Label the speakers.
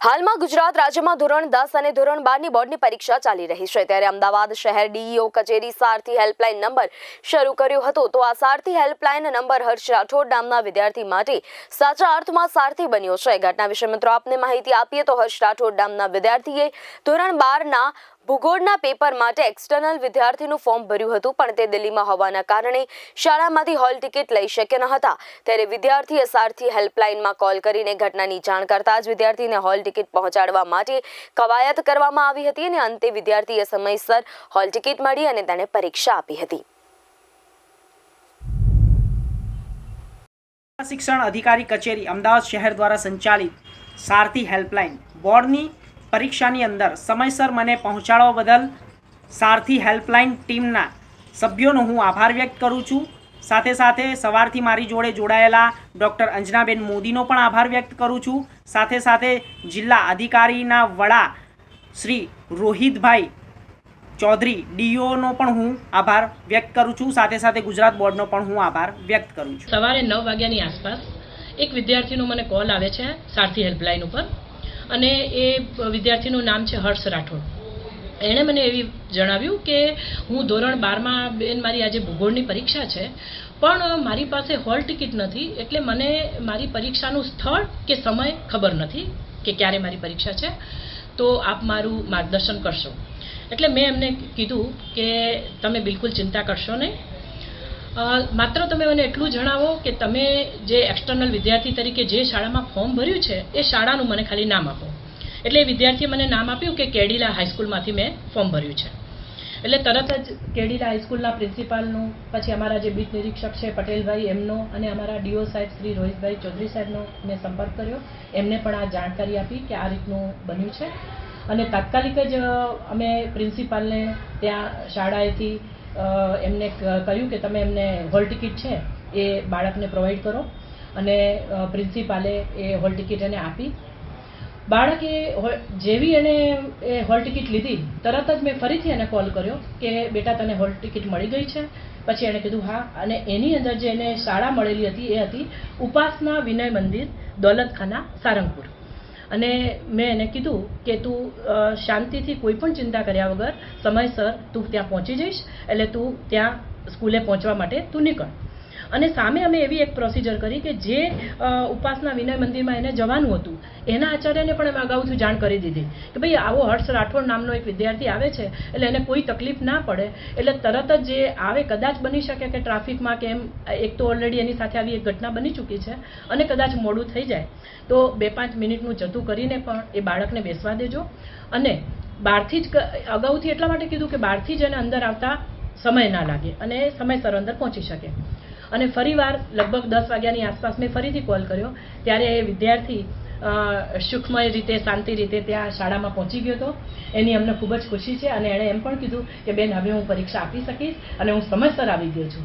Speaker 1: હાલમાં ગુજરાત રાજ્યમાં ધોરણ 10 અને ધોરણ 12ની બોર્ડની પરીક્ષા ચાલી રહી છે ત્યારે અમદાવાદ શહેર ડીઈઓ કચેરી સારથી હેલ્પલાઇન નંબર શરૂ કર્યો હતો તો આ સારથી હેલ્પલાઇન નંબર હર્ષ રાઠોડ નામના વિદ્યાર્થી માટે સાચા અર્થમાં સારથી બન્યો છે। ઘટના વિશે મિત્રો આપને માહિતી આપીએ તો હર્ષ રાઠોડ નામના વિદ્યાર્થીએ ધોરણ 12ના ભૂગોળના પેપર માટે એક્સટર્નલ વિદ્યાર્થીનું ફોર્મ ભર્યું હતું પણ તે દિલ્હીમાં હોવાના કારણે શાળામાંથી હોલ ટિકિટ લઈ શક્યા ન હતા ત્યારે વિદ્યાર્થીએ સારથી હેલ્પલાઇનમાં કોલ કરીને ઘટનાની જાણ કરતા જ વિદ્યાર્થીને હોલ ટિકિટ પહોંચાડવા માટે કવાયત કરવામાં આવી હતી અને અંતે વિદ્યાર્થીએ સમયસર હોલ ટિકિટ મળી અને તેણે પરીક્ષા આપી હતી।
Speaker 2: શિક્ષણ અધિકારી કચેરી અમદાવાદ શહેર દ્વારા સંચાલિત સારથી હેલ્પલાઇન બોર્ડની પરીક્ષાની અંદર સમયસર મને પહોંચાડવા બદલ સારથી હેલ્પલાઇન ટીમના સભ્યોનો હું આભાર વ્યક્ત કરું છું। સાથે સાથે સવારથી મારી જોડે જોડાયેલા ડૉક્ટર અંજનાબેન મોદીનો પણ આભાર વ્યક્ત કરું છું। સાથે સાથે જિલ્લા અધિકારીના વડા શ્રી રોહિતભાઈ ચૌધરી ડીઓનો પણ હું આભાર વ્યક્ત કરું છું। સાથે સાથે ગુજરાત બોર્ડનો પણ હું આભાર વ્યક્ત કરું છું।
Speaker 3: સવારે 9 વાગ્યાની આસપાસ એક વિદ્યાર્થીનો મને કોલ આવે છે સારથી હેલ્પલાઇન ઉપર અને એ વિદ્યાર્થીનું નામ છે હર્ષ રાઠોડ। એણે મને એવી જણાવ્યું કે હું ધોરણ 12માં બેન મારી આજે ભૂગોળની પરીક્ષા છે પણ મારી પાસે હોલ ટિકિટ નથી એટલે મને મારી પરીક્ષાનું સ્થળ કે સમય ખબર નથી કે ક્યારે મારી પરીક્ષા છે તો આપ મારું માર્ગદર્શન કરશો। એટલે મેં એમને કીધું કે તમે બિલકુલ ચિંતા કરશો નહીં, માત્ર તમે મને એટલું જણાવો કે તમે જે એક્સટર્નલ વિદ્યાર્થી તરીકે જે શાળામાં ફોર્મ ભર્યું છે એ શાળાનું મને ખાલી નામ આપો। એટલે એ વિદ્યાર્થીએ મને નામ આપ્યું કે કેડીલા હાઈસ્કૂલમાંથી મેં ફોર્મ ભર્યું છે। એટલે તરત જ કેડીલા હાઈસ્કૂલના પ્રિન્સિપાલનું, પછી અમારા જે બીટ નિરીક્ષક છે પટેલભાઈ એમનો અને અમારા ડીઓ સાહેબ શ્રી રોહિતભાઈ ચૌધરી સાહેબનો મેં સંપર્ક કર્યો। એમને પણ આ જાણકારી આપી કે આ રીતનું બન્યું છે અને તાત્કાલિક જ અમે પ્રિન્સિપાલને ત્યાં શાળાએથી એમને કહ્યું કે તમે એમને હોલ ટિકિટ છે એ બાળકને પ્રોવાઈડ કરો અને પ્રિન્સિપાલે એ હોલ ટિકિટ એને આપી। બાળકે જેવી એને એ હોલ ટિકિટ લીધી તરત જ મેં ફરીથી એને કોલ કર્યો કે બેટા તને હોલ ટિકિટ મળી ગઈ છે? પછી એણે કીધું હા, અને એની અંદર જે એને શાળા મળેલી હતી એ હતી ઉપાસના વિનય મંદિર દોલતખાના સારંગપુર। અને મેં એને કીધું કે તું શાંતિથી કોઈ પણ ચિંતા કર્યા વગર સમયસર તું ત્યાં પહોંચી જઈશ એટલે તું ત્યાં સ્કૂલે પહોંચવા માટે તું નીકળ। અને સામે અમે એવી એક પ્રોસિજર કરી કે જે ઉપાસના વિનય મંદિરમાં એને જવાનું હતું એના આચાર્યને પણ અમે અગાઉથી જાણ કરી દીધી કે ભાઈ આવો હર્ષ રાઠોડ નામનો એક વિદ્યાર્થી આવે છે એટલે એને કોઈ તકલીફ ના પડે એટલે તરત જ જે આવે કદાચ બની શકે કે ટ્રાફિકમાં કે એમ એક તો ઓલરેડી એની સાથે આવી એક ઘટના બની ચૂકી છે અને કદાચ મોડું થઈ જાય તો 2-5 મિનિટનું જતું કરીને પણ એ બાળકને બેસવા દેજો। અને બહારથી જ અગાઉથી એટલા માટે કીધું કે બહારથી જ એને અંદર આવતા સમય ના લાગે અને સમયસર અંદર પહોંચી શકે। અને ફરીવાર લગભગ 10 વાગ્યાની આસપાસ મેં ફરીથી કોલ કર્યો ત્યારે એ વિદ્યાર્થી સુખમય રીતે શાંતિ રીતે ત્યાં શાળામાં પહોંચી ગયો હતો। એની અમને ખૂબ જ ખુશી છે અને એણે એમ પણ કીધું કે બેન હવે હું પરીક્ષા આપી શકીશ અને હું સમયસર આવી ગયો છું।